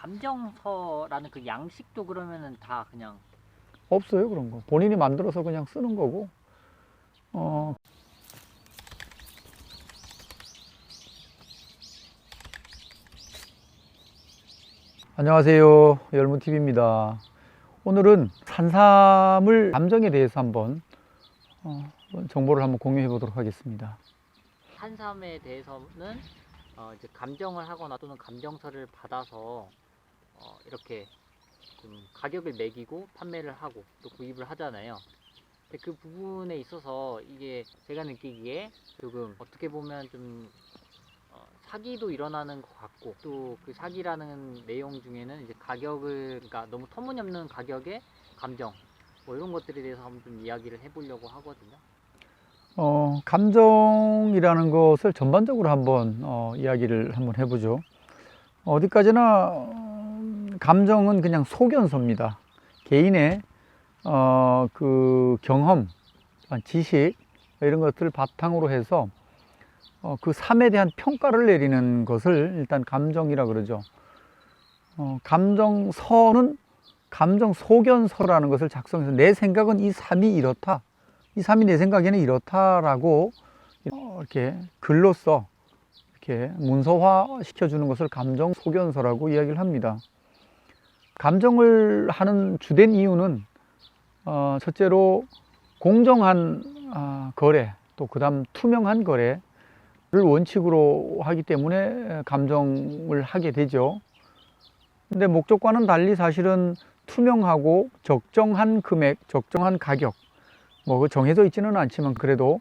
감정서라는 그 양식도 그러면은 다 그냥 없어요, 그런 거. 본인이 만들어서 그냥 쓰는 거고. 안녕하세요, 열무TV입니다. 오늘은 산삼을 감정에 대해서 한번 정보를 한번 공유해 보도록 하겠습니다. 산삼에 대해서는 이제 감정을 하거나 또는 감정서를 받아서 이렇게 좀 가격을 매기고 판매를 하고 또 구입을 하잖아요. 근데 그 부분에 있어서 이게 제가 느끼기에 조금 어떻게 보면 좀 사기도 일어나는 것 같고, 또 그 사기라는 내용 중에는 이제 가격을, 그러니까 너무 터무니없는 가격에 감정 뭐 이런 것들에 대해서 한번 좀 이야기를 해보려고 하거든요. 감정이라는 것을 전반적으로 한번 이야기를 한번 해보죠. 어디까지나 감정은 그냥 소견서입니다. 개인의 그 경험, 지식 이런 것들을 바탕으로 해서 그 삶에 대한 평가를 내리는 것을 일단 감정이라 그러죠. 감정서는 감정 소견서라는 것을 작성해서 내 생각은 이 삶이 이렇다, 이 삶이 내 생각에는 이렇다라고 이렇게 글로써 이렇게 문서화 시켜주는 것을 감정 소견서라고 이야기를 합니다. 감정을 하는 주된 이유는 첫째로 공정한 거래, 또 그 다음 투명한 거래를 원칙으로 하기 때문에 감정을 하게 되죠. 근데 목적과는 달리 사실은 투명하고 적정한 금액, 적정한 가격, 뭐 정해져 있지는 않지만 그래도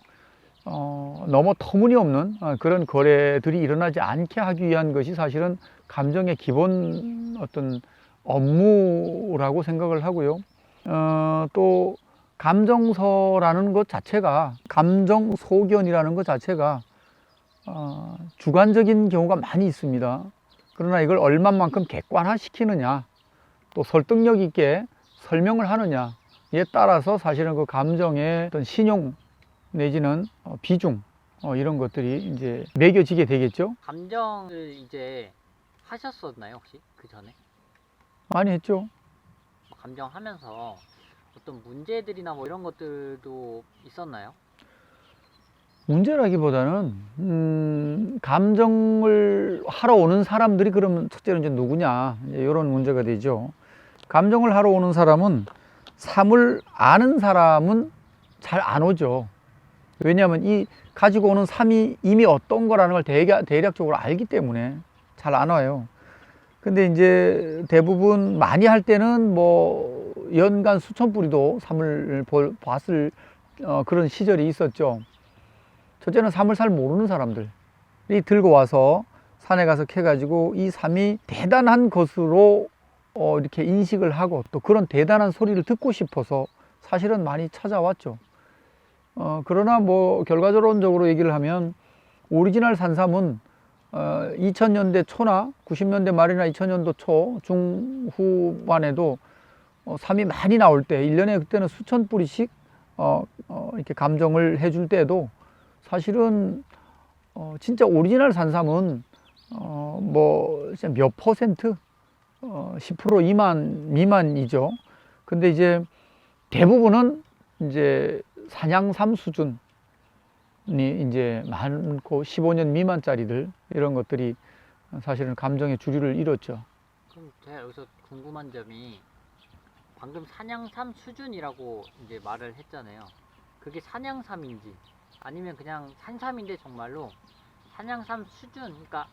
너무 터무니없는 그런 거래들이 일어나지 않게 하기 위한 것이 사실은 감정의 기본 어떤 업무라고 생각을 하고요. 또 감정서라는 것 자체가, 감정 소견이라는 것 자체가 주관적인 경우가 많이 있습니다. 그러나 이걸 얼마만큼 객관화시키느냐, 또 설득력 있게 설명을 하느냐에 따라서 사실은 그 감정의 어떤 신용 내지는 비중 이런 것들이 이제 매겨지게 되겠죠. 감정을 이제 하셨었나요, 혹시 그 전에? 많이 했죠. 감정하면서 어떤 문제들이나 뭐 이런 것들도 있었나요? 문제라기보다는 감정을 하러 오는 사람들이 그러면 첫째로 이제 누구냐, 이런 문제가 되죠. 감정을 하러 오는 사람은 삶을 아는 사람은 잘 안 오죠. 왜냐하면 이 가지고 오는 삶이 이미 어떤 거라는 걸 대략적으로 알기 때문에 잘 안 와요. 근데 이제 대부분 많이 할 때는 뭐 연간 수천 뿌리도 삶을 봤을 그런 시절이 있었죠. 첫째는 삶을 잘 모르는 사람들이 들고 와서 산에 가서 캐가지고 이 삶이 대단한 것으로 이렇게 인식을 하고, 또 그런 대단한 소리를 듣고 싶어서 사실은 많이 찾아왔죠. 그러나 뭐 결과적으로 얘기를 하면 오리지널 산삼은 2000년대 초나 90년대 말이나 2000년도 초 중후반에도 삼이 많이 나올 때 1년에 그때는 수천 뿌리씩 이렇게 감정을 해줄 때도 사실은 진짜 오리지널 산삼은 뭐 몇 퍼센트, 10% 미만이죠. 근데 이제 대부분은 이제 산양삼 수준이 이제 많고 15년 미만짜리들, 이런 것들이 사실은 감정의 주류를 이뤘죠. 그럼 제가 여기서 궁금한 점이, 방금 산양삼 수준이라고 이제 말을 했잖아요. 그게 산양삼인지 아니면 그냥 산삼인데 정말로 산양삼 수준, 그러니까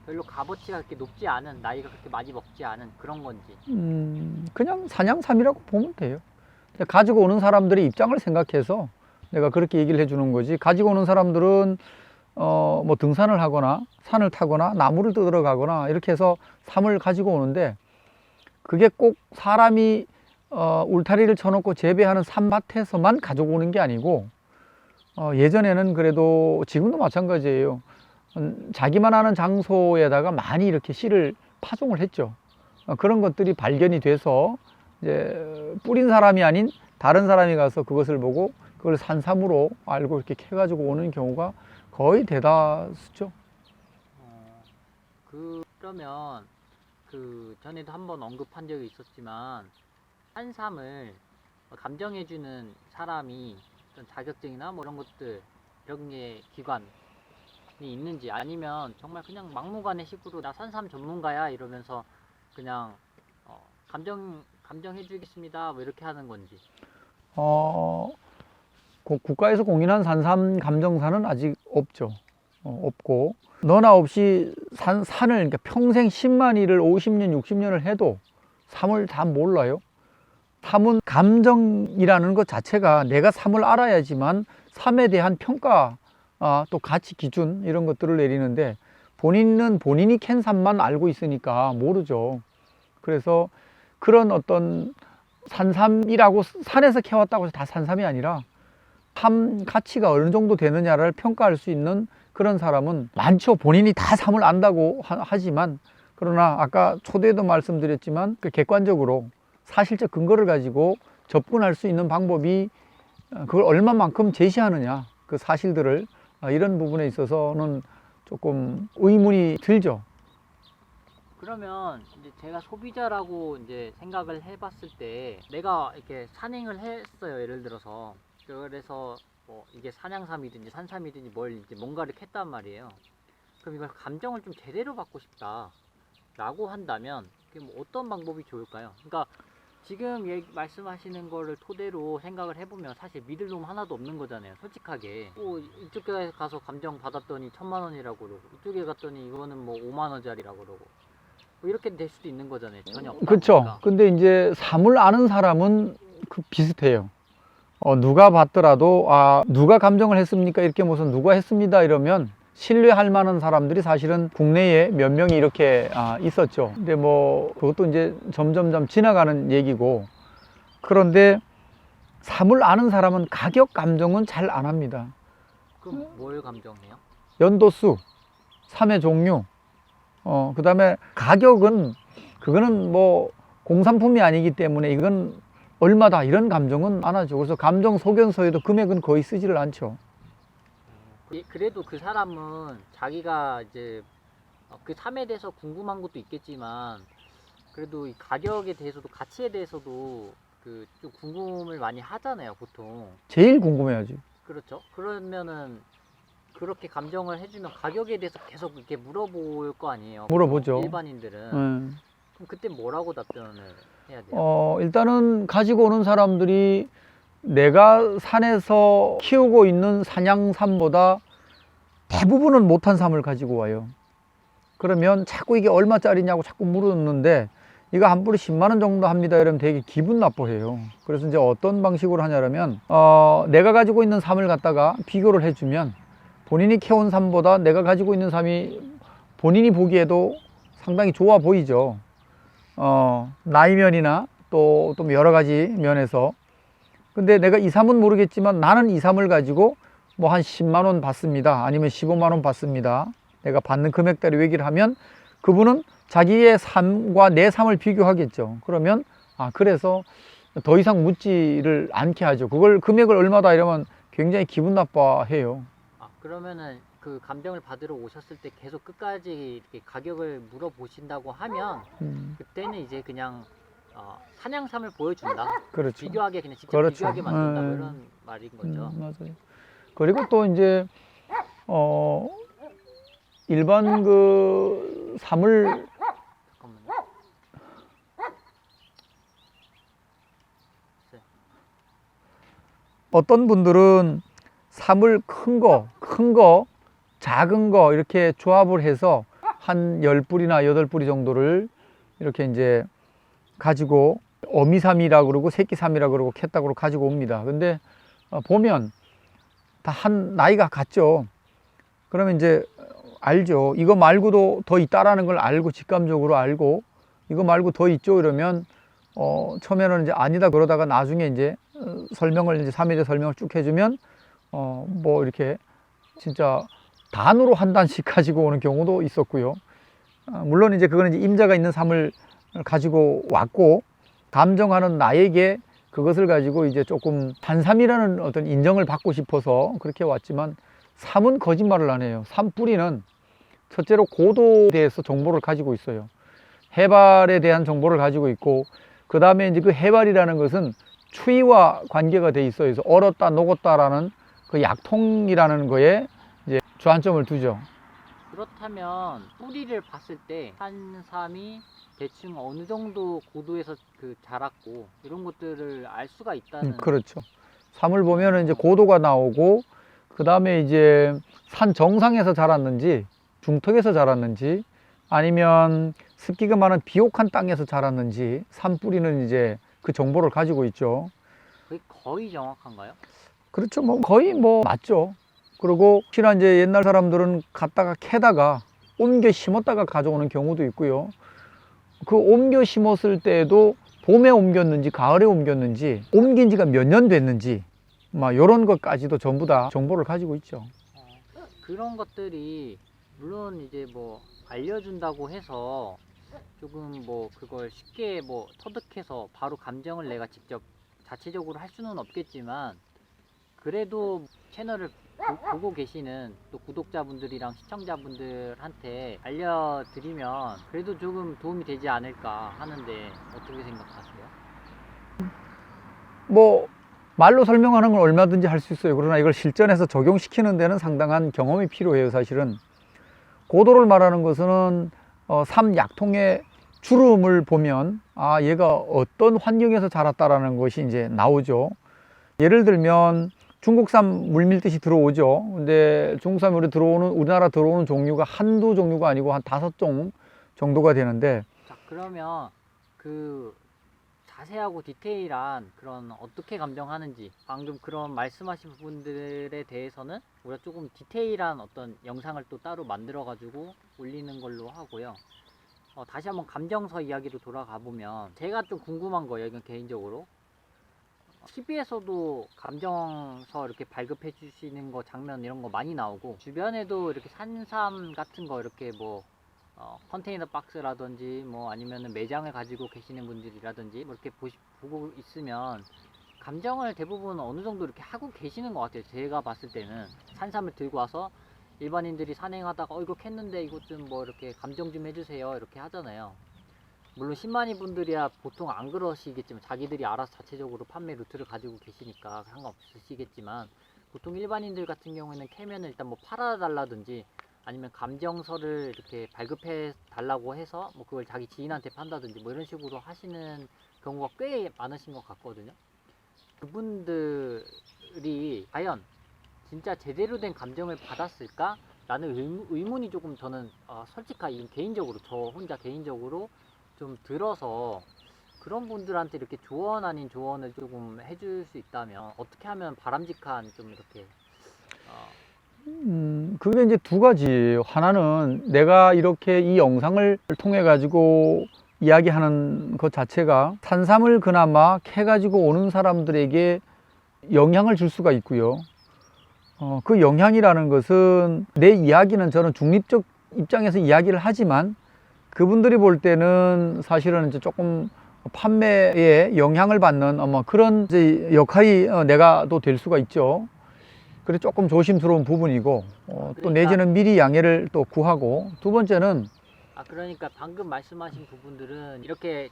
별로 값어치가 그렇게 높지 않은, 나이가 그렇게 많이 먹지 않은 그런 건지. 그냥 산양삼이라고 보면 돼요. 가지고 오는 사람들의 입장을 생각해서 내가 그렇게 얘기를 해주는 거지, 가지고 오는 사람들은 뭐 등산을 하거나 산을 타거나 나무를 뜯으러 가거나 이렇게 해서 삶을 가지고 오는데, 그게 꼭 사람이 울타리를 쳐놓고 재배하는 산밭에서만 가지고 오는 게 아니고, 예전에는 그래도, 지금도 마찬가지예요. 자기만 아는 장소에다가 많이 이렇게 씨를 파종을 했죠. 그런 것들이 발견이 돼서 이제 뿌린 사람이 아닌 다른 사람이 가서 그것을 보고 그걸 산삼으로 알고 이렇게 캐가지고 오는 경우가 거의 대다수죠. 그러면 그 전에도 한번 언급한 적이 있었지만 산삼을 감정해주는 사람이 어떤 자격증이나 뭐 이런 것들 이런 게 기관이 있는지 아니면 정말 그냥 막무가내 식으로 나 산삼 전문가야 이러면서 그냥 감정해주겠습니다 뭐 이렇게 하는 건지. 국가에서 공인한 산삼 감정사는 아직 없죠. 없고 너나 없이 산을 그러니까 평생 10만 일을 50년 60년을 해도 삼을 다 몰라요. 삼은 감정이라는 것 자체가 내가 삼을 알아야지만 삼에 대한 평가 또 가치 기준 이런 것들을 내리는데 본인은 본인이 캔 삼만 알고 있으니까 모르죠. 그래서 그런 어떤 산삼이라고 산에서 캐왔다고 해서 다 산삼이 아니라 삼 가치가 어느 정도 되느냐를 평가할 수 있는 그런 사람은 많죠. 본인이 다 삼을 안다고 하지만 그러나 아까 초대에도 말씀드렸지만 그 객관적으로 사실적 근거를 가지고 접근할 수 있는 방법이 그걸 얼마만큼 제시하느냐 그 사실들을 이런 부분에 있어서는 조금 의문이 들죠. 그러면 이제 제가 소비자라고 이제 생각을 해봤을 때 내가 이렇게 산행을 했어요. 예를 들어서 그래서 뭐 이게 산양삼이든지 산삼이든지 뭘 이제 뭔가를 캤단 말이에요. 그럼 이걸 감정을 좀 제대로 받고 싶다라고 한다면 그게 뭐 어떤 방법이 좋을까요? 그러니까 지금 말씀하시는 거를 토대로 생각을 해보면 사실 믿을 놈 하나도 없는 거잖아요. 솔직하게 뭐 이쪽에 가서 감정 받았더니 1,000만 원이라고 그러고 이쪽에 갔더니 이거는 뭐 5만 원짜리라고 그러고 뭐 이렇게 될 수도 있는 거잖아요. 전혀 없다 그렇죠. 보니까. 근데 이제 삼을 아는 사람은 비슷해요. 누가 봤더라도 누가 감정을 했습니까? 이렇게 무슨 누가 했습니다 이러면 신뢰할 만한 사람들이 사실은 국내에 몇 명이 이렇게 있었죠. 근데 뭐 그것도 이제 점점점 지나가는 얘기고, 그런데 삼을 아는 사람은 가격 감정은 잘 안 합니다. 그럼 뭘 감정해요? 연도수, 삼의 종류, 그 다음에 가격은 그거는 뭐 공산품이 아니기 때문에 이건 얼마다 이런 감정은 안 하죠. 그래서 감정 소견서에도 금액은 거의 쓰지를 않죠. 그래도 그 사람은 자기가 이제 그 삶에 대해서 궁금한 것도 있겠지만 그래도 이 가격에 대해서도 가치에 대해서도 그 좀 궁금을 많이 하잖아요, 보통. 제일 궁금해야지. 그렇죠. 그러면은 그렇게 감정을 해주면 가격에 대해서 계속 이렇게 물어볼 거 아니에요. 물어보죠. 일반인들은. 그럼 그때 뭐라고 답변을 해야 돼요? 일단은 가지고 오는 사람들이 내가 산에서 키우고 있는 산양삼보다 대부분은 못한 삼을 가지고 와요. 그러면 자꾸 이게 얼마짜리냐고 자꾸 물었는데 이거 한 뿌리 10만 원 정도 합니다 이러면 되게 기분 나빠해요. 그래서 이제 어떤 방식으로 하냐면 내가 가지고 있는 삼을 갖다가 비교를 해주면 본인이 캐온 삼보다 내가 가지고 있는 삼이 본인이 보기에도 상당히 좋아 보이죠. 나이면이나 또 여러 가지 면에서. 근데 내가 이 삼은 모르겠지만 나는 이 삼을 가지고 뭐 한 10만 원 받습니다. 아니면 15만 원 받습니다. 내가 받는 금액대로 얘기를 하면 그분은 자기의 삶과 내 삶을 비교하겠죠. 그러면 그래서 더 이상 묻지를 않게 하죠. 그걸 금액을 얼마다 이러면 굉장히 기분 나빠해요. 그러면은 그 감정을 받으러 오셨을 때 계속 끝까지 이렇게 가격을 물어보신다고 하면 그때는 이제 그냥 산양삼을 보여준다. 그렇죠. 비교하게 그냥 직접 그렇죠. 비교하게 만든다. 뭐 이런 말인 거죠. 맞아요. 그리고 또 이제 일반 그 삼을 잠깐만요. 어떤 분들은 삼을 큰 거, 작은 거 이렇게 조합을 해서 한 10뿌리나 8뿌리 정도를 이렇게 이제 가지고 어미삼이라고 그러고 새끼삼이라고 그러고 캣다고 가지고 옵니다. 근데 보면 다 한 나이가 같죠. 그러면 이제 알죠. 이거 말고도 더 있다라는 걸 알고 직감적으로 알고 이거 말고 더 있죠 이러면 처음에는 이제 아니다 그러다가 나중에 이제 설명을 이제 3일에 설명을 쭉 해주면 뭐 이렇게 진짜 단으로 한 단씩 가지고 오는 경우도 있었고요. 물론 이제 그거는 이제 임자가 있는 삼을 가지고 왔고 감정하는 나에게 그것을 가지고 이제 조금 산삼이라는 어떤 인정을 받고 싶어서 그렇게 왔지만 삼은 거짓말을 안 해요. 삼 뿌리는 첫째로 고도에 대해서 정보를 가지고 있어요. 해발에 대한 정보를 가지고 있고, 그 다음에 이제 그 해발이라는 것은 추위와 관계가 돼 있어서 얼었다 녹았다라는 그 약통이라는 거에 이제 주안점을 두죠. 그렇다면 뿌리를 봤을 때 산삼이 대충 어느 정도 고도에서 그 자랐고 이런 것들을 알 수가 있다는. 그렇죠. 삼을 보면은 이제 고도가 나오고, 그 다음에 이제 산 정상에서 자랐는지, 중턱에서 자랐는지, 아니면 습기가 많은 비옥한 땅에서 자랐는지, 삼 뿌리는 이제 그 정보를 가지고 있죠. 그게 거의 정확한가요? 그렇죠. 뭐 거의 뭐 맞죠. 그리고 혹시나 이제 옛날 사람들은 갖다가 캐다가 옮겨 심었다가 가져오는 경우도 있고요. 그 옮겨 심었을 때에도 봄에 옮겼는지 가을에 옮겼는지 옮긴 지가 몇 년 됐는지 막 이런 것까지도 전부 다 정보를 가지고 있죠. 그런 것들이 물론 이제 뭐 알려준다고 해서 조금 뭐 그걸 쉽게 뭐 터득해서 바로 감정을 내가 직접 자체적으로 할 수는 없겠지만, 그래도 채널을 보고 계시는 또 구독자분들이랑 시청자분들한테 알려드리면 그래도 조금 도움이 되지 않을까 하는데 어떻게 생각하세요? 뭐 말로 설명하는 건 얼마든지 할 수 있어요. 그러나 이걸 실전에서 적용시키는 데는 상당한 경험이 필요해요. 사실은 고도를 말하는 것은 삼 약통의 주름을 보면 아 얘가 어떤 환경에서 자랐다라는 것이 이제 나오죠. 예를 들면 중국산 물밀듯이 들어오죠. 근데 중국산 우리나라 들어오는 종류가 한두 종류가 아니고 한 5종 정도가 되는데, 자, 그러면 그 자세하고 디테일한 그런 어떻게 감정하는지 방금 그런 말씀하신 부분들에 대해서는 우리가 조금 디테일한 어떤 영상을 또 따로 만들어 가지고 올리는 걸로 하고요. 다시 한번 감정서 이야기로 돌아가 보면 제가 좀 궁금한 거예요. 이건 개인적으로 TV에서도 감정서 이렇게 발급해 주시는 거 장면 이런 거 많이 나오고, 주변에도 이렇게 산삼 같은 거 이렇게 뭐 컨테이너 박스라든지 뭐 아니면은 매장을 가지고 계시는 분들이라든지 뭐 이렇게 보고 있으면 감정을 대부분 어느 정도 이렇게 하고 계시는 것 같아요. 제가 봤을 때는 산삼을 들고 와서 일반인들이 산행하다가 이거 캤는데 이것 좀 뭐 이렇게 감정 좀 해주세요 이렇게 하잖아요. 물론 신만이 분들이야 보통 안 그러시겠지만, 자기들이 알아서 자체적으로 판매 루트를 가지고 계시니까 상관없으시겠지만, 보통 일반인들 같은 경우에는 캐면은 일단 뭐 팔아달라든지 아니면 감정서를 이렇게 발급해 달라고 해서 뭐 그걸 자기 지인한테 판다든지 뭐 이런 식으로 하시는 경우가 꽤 많으신 것 같거든요. 그분들이 과연 진짜 제대로 된 감정을 받았을까? 라는 의문이 조금 저는 솔직하게 개인적으로 저 혼자 개인적으로 좀 들어서, 그런 분들한테 이렇게 조언 아닌 조언을 조금 해줄 수 있다면 어떻게 하면 바람직한 좀 이렇게 그게 이제 두 가지. 하나는 내가 이렇게 이 영상을 통해 가지고 이야기하는 것 자체가 산삼을 그나마 캐 가지고 오는 사람들에게 영향을 줄 수가 있고요. 그 영향이라는 것은 내 이야기는 저는 중립적 입장에서 이야기를 하지만 그분들이 볼 때는 사실은 이제 조금 판매에 영향을 받는 그런 이제 역할이 내가 또 될 수가 있죠. 그래 조금 조심스러운 부분이고, 또 내지는 미리 양해를 또 구하고, 두 번째는 그러니까 방금 말씀하신 부분들은 이렇게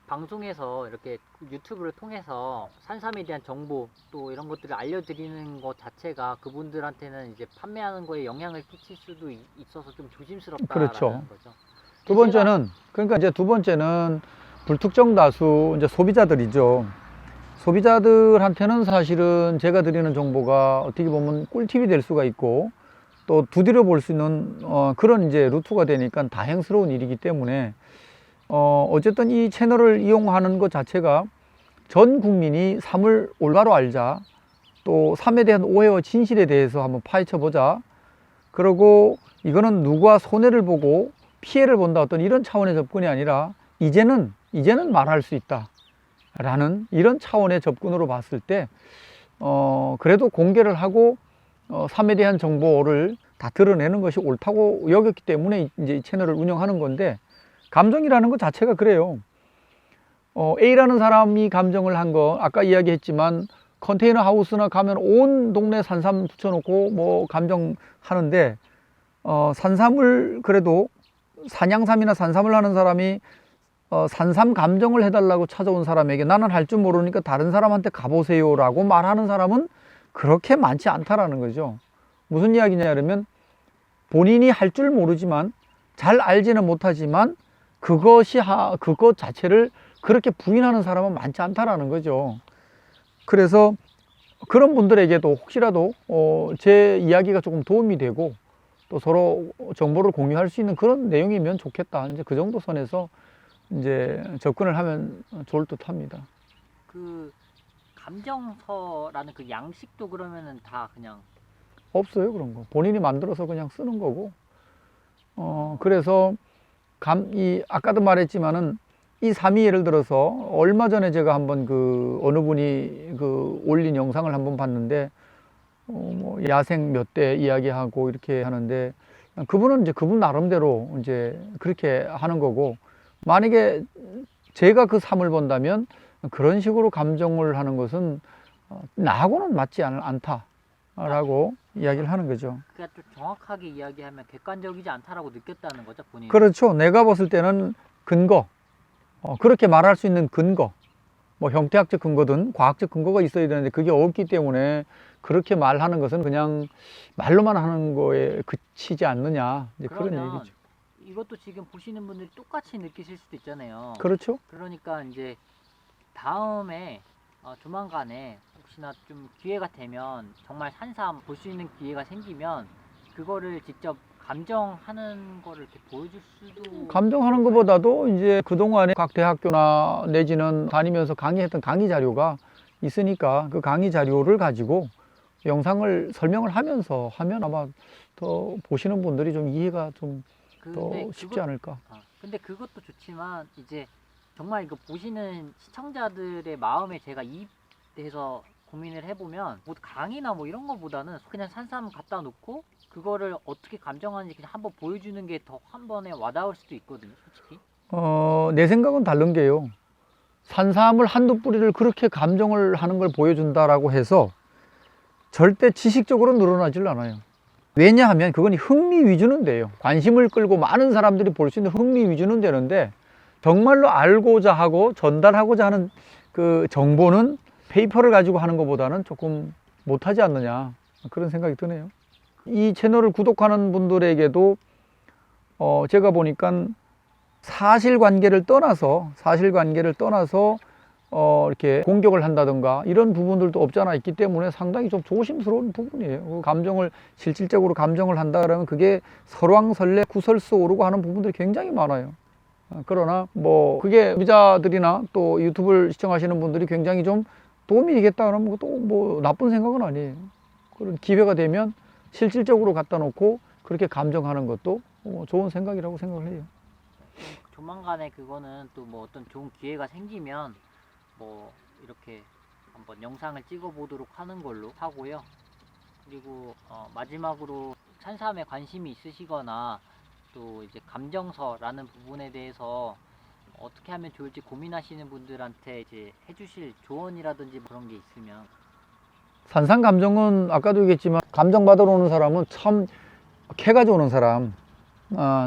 방송에서 이렇게 유튜브를 통해서 산삼에 대한 정보 또 이런 것들을 알려드리는 것 자체가 그분들한테는 이제 판매하는 거에 영향을 끼칠 수도 있어서 좀 조심스럽다라는 그렇죠. 거죠. 두 번째는 그러니까 이제 두 번째는 불특정 다수 이제 소비자들이죠. 소비자들한테는 사실은 제가 드리는 정보가 어떻게 보면 꿀팁이 될 수가 있고, 또 두드려 볼 수 있는 그런 이제 루트가 되니까 다행스러운 일이기 때문에 어쨌든 이 채널을 이용하는 것 자체가 전 국민이 삶을 올바로 알자, 또 삶에 대한 오해와 진실에 대해서 한번 파헤쳐 보자, 그리고 이거는 누가 손해를 보고 피해를 본다 어떤 이런 차원의 접근이 아니라 이제는 말할 수 있다 라는 이런 차원의 접근으로 봤을 때 그래도 공개를 하고 삶에 대한 정보를 다 드러내는 것이 옳다고 여겼기 때문에 이제 이 채널을 운영하는 건데, 감정이라는 것 자체가 그래요. A라는 사람이 감정을 한 거 아까 이야기했지만 컨테이너 하우스나 가면 온 동네 산삼 붙여놓고 뭐 감정하는데, 산삼을 그래도 산양삼이나 산삼을 하는 사람이 산삼 감정을 해달라고 찾아온 사람에게 나는 할 줄 모르니까 다른 사람한테 가보세요 라고 말하는 사람은 그렇게 많지 않다라는 거죠. 무슨 이야기냐면 본인이 할 줄 모르지만 잘 알지는 못하지만 그것 자체를 그렇게 부인하는 사람은 많지 않다라는 거죠. 그래서 그런 분들에게도 혹시라도 제 이야기가 조금 도움이 되고 또 서로 정보를 공유할 수 있는 그런 내용이면 좋겠다. 이제 그 정도 선에서 이제 접근을 하면 좋을 듯합니다. 그 감정서라는 그 양식도 그러면은 다 그냥 없어요, 그런 거. 본인이 만들어서 그냥 쓰는 거고. 그래서 아까도 말했지만은 이 삶이 예를 들어서 얼마 전에 제가 한번 어느 분이 올린 영상을 한번 봤는데 뭐 야생 몇 대 이야기하고 이렇게 하는데 그분은 이제 그분 나름대로 이제 그렇게 하는 거고, 만약에 제가 그 삶을 본다면 그런 식으로 감정을 하는 것은 나하고는 맞지 않다라고 이야기를 하는 거죠. 그러니까 좀 정확하게 이야기하면 객관적이지 않다라고 느꼈다는 거죠, 본인이. 그렇죠. 내가 봤을 때는 근거, 그렇게 말할 수 있는 근거, 뭐 형태학적 근거든 과학적 근거가 있어야 되는데 그게 없기 때문에 그렇게 말하는 것은 그냥 말로만 하는 거에 그치지 않느냐, 이제 그런 그러면 얘기죠. 이것도 지금 보시는 분들이 똑같이 느끼실 수도 있잖아요. 그렇죠. 그러니까 이제 다음에 조만간에 혹시나 좀 기회가 되면 정말 산삼 볼 수 있는 기회가 생기면 그거를 직접 감정하는 거를 이렇게 보여줄 수도. 감정하는 것보다도 이제 그동안에 각 대학교나 내지는 다니면서 강의했던 강의 자료가 있으니까 그 강의 자료를 가지고 영상을 설명을 하면서 하면 아마 더 보시는 분들이 좀 이해가 좀 더 근데 쉽지 않을까. 근데 그것도 좋지만 이제 정말 이거 보시는 시청자들의 마음에 제가 이입돼서 고민을 해보면 뭐 강의나 뭐 이런 거보다는 그냥 산삼 갖다 놓고 그거를 어떻게 감정하는지 그냥 한번 보여주는 게 더 한 번에 와닿을 수도 있거든요, 솔직히. 내 생각은 다른 게요. 산삼을 한두 뿌리를 그렇게 감정을 하는 걸 보여준다라고 해서 절대 지식적으로 늘어나질 않아요. 왜냐하면 그건 흥미 위주는 돼요. 관심을 끌고 많은 사람들이 볼 수 있는 흥미 위주는 되는데 정말로 알고자 하고 전달하고자 하는 그 정보는 페이퍼를 가지고 하는 것보다는 조금 못하지 않느냐, 그런 생각이 드네요. 이 채널을 구독하는 분들에게도 제가 보니까 사실관계를 떠나서 이렇게 공격을 한다든가 이런 부분들도 없잖아 있기 때문에 상당히 좀 조심스러운 부분이에요. 실질적으로 감정을 한다 그러면 그게 설왕설래 구설수 오르고 하는 부분들이 굉장히 많아요. 그러나 뭐 그게 소비자들이나 또 유튜브를 시청하시는 분들이 굉장히 좀 도움이 되겠다 그러면 그것도 뭐 나쁜 생각은 아니에요. 그런 기회가 되면 실질적으로 갖다 놓고 그렇게 감정하는 것도 좋은 생각이라고 생각을 해요. 조만간에 그거는 또 뭐 어떤 좋은 기회가 생기면 뭐 이렇게 한번 영상을 찍어 보도록 하는 걸로 하고요. 그리고 마지막으로 산삼에 관심이 있으시거나 또 이제 감정서라는 부분에 대해서 어떻게 하면 좋을지 고민하시는 분들한테 이제 해주실 조언이라든지 그런 게 있으면. 산삼 감정은 아까도 얘기했지만 감정 받으러 오는 사람은 참 캐 가지고 오는 사람.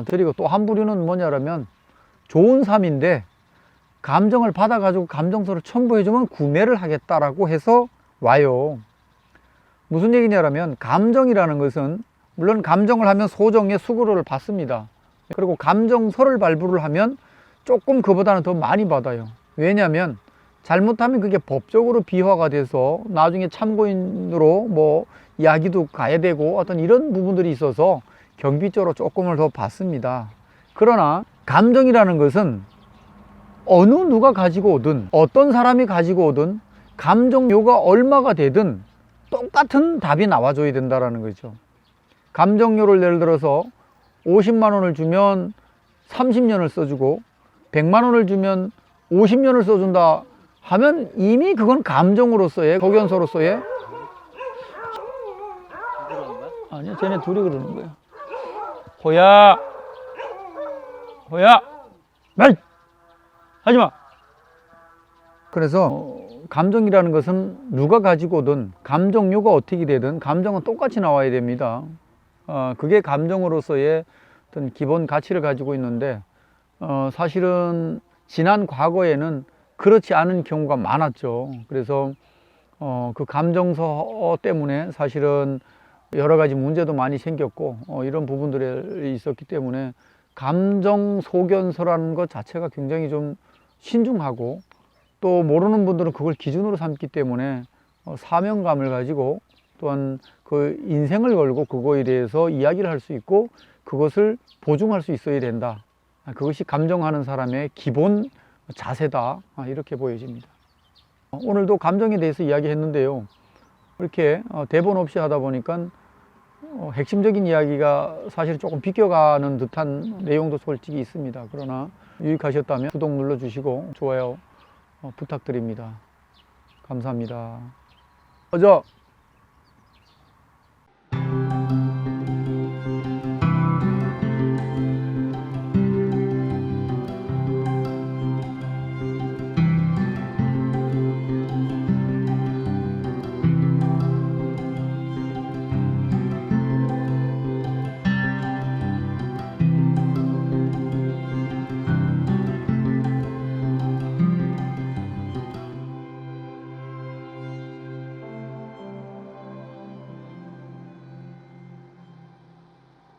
그리고 또 한 부류는 뭐냐면 좋은 삶인데 감정을 받아 가지고 감정서를 첨부해 주면 구매를 하겠다라고 해서 와요. 무슨 얘기냐면 감정이라는 것은 물론 감정을 하면 소정의 수고료를 받습니다. 그리고 감정서를 발부를 하면 조금 그보다는 더 많이 받아요. 왜냐하면 잘못하면 그게 법적으로 비화가 돼서 나중에 참고인으로 뭐 이야기도 가야 되고 어떤 이런 부분들이 있어서 경비적으로 조금을 더 받습니다. 그러나 감정이라는 것은 어느 누가 가지고 오든 어떤 사람이 가지고 오든 감정료가 얼마가 되든 똑같은 답이 나와줘야 된다는 거죠. 감정료를 예를 들어서 50만 원을 주면 30년을 써주고 100만 원을 주면 50년을 써준다 하면 이미 그건 감정으로서의 소견서로서의 그런 거야? 아니야, 쟤네 둘이 그러는 거야. 호야 말 하지마. 그래서 감정이라는 것은 누가 가지고 오든 감정료가 어떻게 되든 감정은 똑같이 나와야 됩니다. 그게 감정으로서의 어떤 기본 가치를 가지고 있는데 사실은 지난 과거에는 그렇지 않은 경우가 많았죠. 그래서 그 감정서 때문에 사실은 여러 가지 문제도 많이 생겼고 이런 부분들이 있었기 때문에 감정 소견서라는 것 자체가 굉장히 좀 신중하고, 또 모르는 분들은 그걸 기준으로 삼기 때문에 사명감을 가지고 또한 그 인생을 걸고 그거에 대해서 이야기를 할 수 있고 그것을 보증할 수 있어야 된다. 그것이 감정하는 사람의 기본 자세다. 이렇게 보여집니다. 오늘도 감정에 대해서 이야기했는데요. 이렇게 대본 없이 하다 보니까 핵심적인 이야기가 사실 조금 비껴가는 듯한 내용도 솔직히 있습니다. 그러나 유익하셨다면 구독 눌러주시고 좋아요 부탁드립니다. 감사합니다.